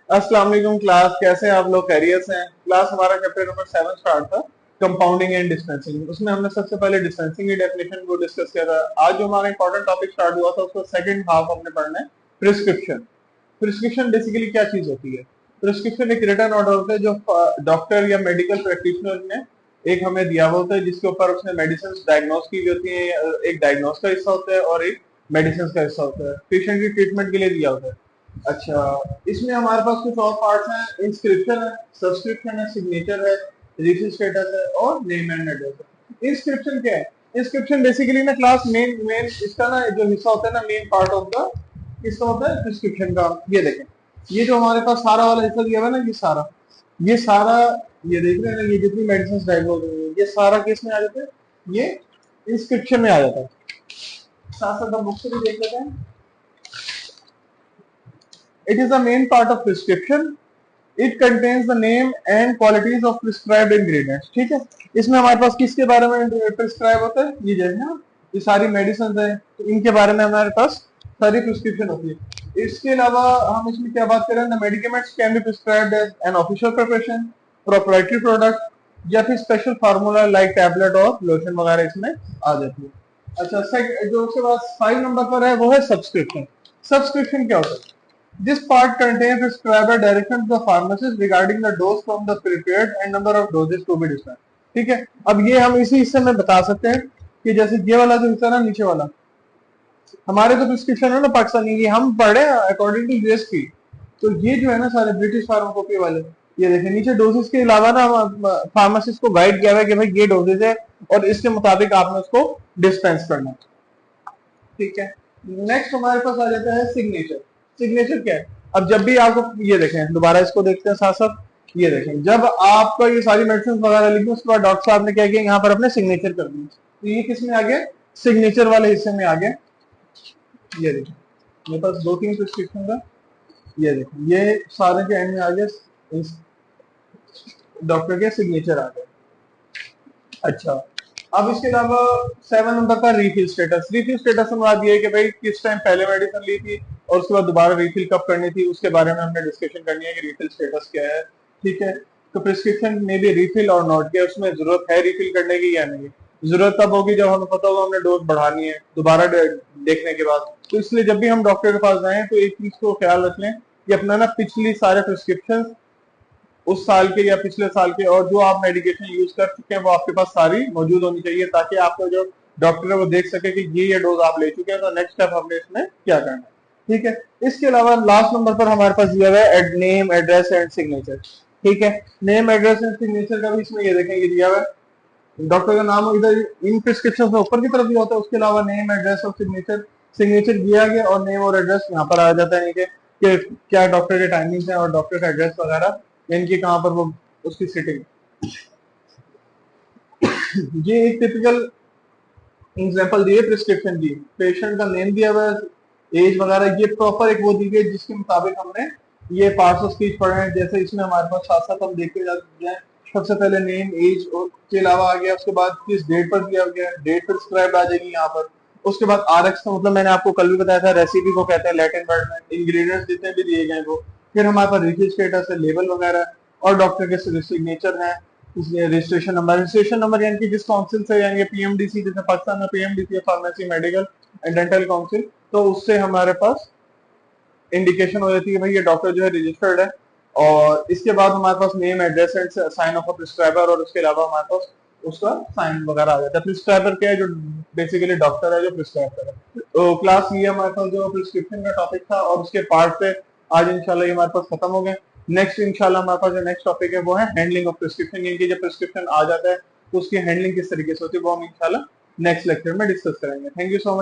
अस्सलाम वालेकुम क्लास, कैसे हैं आप लोग? खैरियत से हैं? क्लास हमारा चैप्टर नंबर 7 स्टार्ट था, कंपाउंडिंग एंड डिस्पेंसिंग। उसमें हमने सबसे पहले डिस्पेंसिंग की डेफिनेशन को डिस्कस किया था। आज जो हमारा इंपॉर्टेंट टॉपिक स्टार्ट हुआ था उसका सेकंड हाफ हमने पढ़ना है, प्रिस्क्रिप्शन। प्रिस्क्रिप्शन बेसिकली क्या चीज होती है? प्रिस्क्रिप्शन एक रिटन ऑर्डर होता है जो डॉक्टर या मेडिकल प्रैक्टिशनर ने एक हमें दिया हुआ होता है, जिसके ऊपर उसने मेडिसिन डायग्नोस की होती है। एक डायग्नोस का हिस्सा होता है और एक मेडिसिन का हिस्सा होता है, पेशेंट की ट्रीटमेंट के लिए दिया होता है। अच्छा, इसमें हमारे पास कुछ और पार्ट्स हैं। इंस्क्रिप्शन है, सब्सक्रिप्शन है, सिग्नेचर है, रिफिल स्टेटस है और नेम एंड एड्रेस है। इंस्क्रिप्शन क्या है? इंस्क्रिप्शन बेसिकली ना क्लास मेन मेन इसका ना जो हिस्सा होता है ना, मेन पार्ट ऑफ द किसका होता है? प्रिस्क्रिप्शन का। ये देखें, ये जो हमारे पास सारा वाला हिस्सा दिया हुआ है ना, ये सारा ये देख रहे हैं ना, ये जितनी मेडिसिन डायग्नोज हुई है ये सारा किस में आ जाता है? ये इंस्क्रिप्शन में आ जाता है। साथ साथ हम बुक से भी देख लेते हैं। It is the main part of prescription. It contains the name and qualities of prescribed ingredients. ठीक है, इसमें हमारे पास किसके बारे में प्रिस्क्राइब होता है? ये जैसे ना, ये सारी मेडिसिन है तो इनके बारे में हमारे पास सारी प्रिस्क्रिप्शन होती है। इसके अलावा हम इसमें क्या बात करें? The medicaments can be prescribed as an official preparation, proprietary product या फिर स्पेशल फार्मूला लाइक टैबलेट और लोशन वगैरह इसमें आ जाती है। अच्छा, जो उसके बाद 5 नंबर पर है वो है सब्सक्रिप्शन। सब्सक्रिप्शन क्या होता है? This part contains prescriber directions to the pharmacist regarding the dose from the prepared and number of doses to be dispensed. ठीक है, अब ये हम इसी हिस्से में बता सकते हैं कि जैसे ये वाला जो हिस्सा ना, नीचे वाला, हमारे तो प्रिस्क्रिप्शन है ना पाकिस्तानी, ये हम पढ़े अकॉर्डिंग टू यूएसपी। तो ये जो है ना सारे ब्रिटिश फार्माकोपी वाले, ये देखें नीचे डोजेस के अलावा ना फार्मासिस्ट को गाइड किया हुआ है कि भाई ये डोजेज है और इसके मुताबिक आपने उसको डिस्पेंस करना है। ठीक है, नेक्स्ट हमारे पास आ जाता है सिग्नेचर। सिग्नेचर क्या है? अब जब भी आपको, ये देखें दोबारा इसको देखते हैं साथ साथ, ये देखें जब आपका ये सारी मेडिसिन वगैरह लिखी उसके बाद डॉक्टर साहब ने क्या किया, यहाँ पर अपने सिग्नेचर कर दिए। तो ये किस में आ गया? सिग्नेचर वाले हिस्से में आ गया। ये देखें मेरे पास 2-3 प्रिस्क्रिप्शन का, ये देखें ये सारे के एंड में आ गया, डॉक्टर के सिग्नेचर आ गए। अच्छा, अब इसके अलावा 7 नंबर का रिफिल स्टेटस। रिफिल स्टेटस में बात ये है कि भाई किस टाइम पहले मेडिसिन ली थी और उसके बाद दोबारा रिफिल कब करनी थी, उसके बारे में हमने डिस्कशन करनी है कि रिफिल स्टेटस क्या है। ठीक है, तो प्रिस्क्रिप्शन में भी रिफिल और नॉट के उसमें जरूरत है रिफिल करने की या नहीं। जरूरत तब होगी जब हमें पता होगा हमने डोज बढ़ानी है दोबारा देखने के बाद। तो इसलिए जब भी हम डॉक्टर के पास जाएं तो एक चीज को ख्याल रख लें कि अपना ना पिछली सारे प्रिस्क्रिप्शन उस साल के या पिछले साल के और जो आप मेडिकेशन यूज कर चुके हैं वो आपके पास सारी मौजूद होनी चाहिए, ताकि आपका जो डॉक्टर है वो देख सके कि ये डोज आप ले चुके हैं तो नेक्स्ट स्टेप हमने इसमें क्या करना है। ठीक है, इसके अलावा लास्ट नंबर पर हमारे पास दिया हुआ है नेम एड्रेस एंड सिग्नेचर। ठीक है, नेम एड्रेस एंड सिग्नेचर का भी इसमें ये देखेंगे दिया हुआ है। डॉक्टर का नाम इधर इन प्रिस्क्रिप्शन में ऊपर की तरफ दिया होता है, उसके अलावा नेम एड्रेस और सिग्नेचर, सिग्नेचर दिया गया और नेम और एड्रेस यहाँ पर आ जाता है नीचे कि क्या डॉक्टर के टाइमिंग्स हैं और डॉक्टर का एड्रेस वगैरह इनकी कहाँ पर वो उसकी सिटिंग। ये एक टिपिकल एग्जांपल दिए प्रिस्क्रिप्शन की, पेशेंट का नेम दिया हुआ है, एज वगैरह, ये प्रॉपर एक वो दी गई जिसके मुताबिक हमने ये पार्ट्स ऑफ स्पीच पढ़े हैं। जैसे इसमें हमारे पास साथ साथ हम देखते जाए, सबसे पहले नेम एज और के अलावा आ गया, उसके बाद किस डेट पर दिया गया, डेट प्रिस्क्राइब आ जाएगी यहाँ पर। उसके बाद आरएक्स का मतलब मैंने आपको कल भी बताया था, रेसिपी को कहते हैं लैटिन वर्ड में, इंग्रेडिएंट्स जितने भी दिए गए वो। फिर हमारे पास रिफिल स्टेटस है, लेबल वगैरह और डॉक्टर के सिग्नेचर है, इसलिए रजिस्ट्रेशन नंबर यानी कि जिस काउंसिल से, यानी पीएमडीसी, जैसे पाकिस्तान में PMDC pharmacy medical and dental council, तो उससे हमारे पास इंडिकेशन हो जाती है भाई ये डॉक्टर जो है रजिस्टर्ड है। और इसके बाद हमारे पास name address and sign of a prescriber और उसके अलावा हमारे पास उसका साइन वगैरह आ जाता है। प्रिस्क्राइबर क्या है? जो बेसिकली डॉक्टर है जो प्रिस्क्राइब कर रहा है। तो क्लास ये हमारे पास जो प्रिस्क्रिप्शन का टॉपिक था और उसके पार्ट पे आज इंशाल्लाह ये हमारे पास खत्म हो गए। नेक्स्ट इंशाल्लाह हमारे पास जो नेक्स्ट टॉपिक है वो है हैंडलिंग ऑफ प्रिस्क्रिप्शन, यानी कि जब प्रिस्क्रिप्शन आ जाता है तो उसकी हैंडलिंग किस तरीके से होती है वो हम इंशाल्लाह नेक्स्ट लेक्चर में डिस्कस करेंगे। Thank you so much.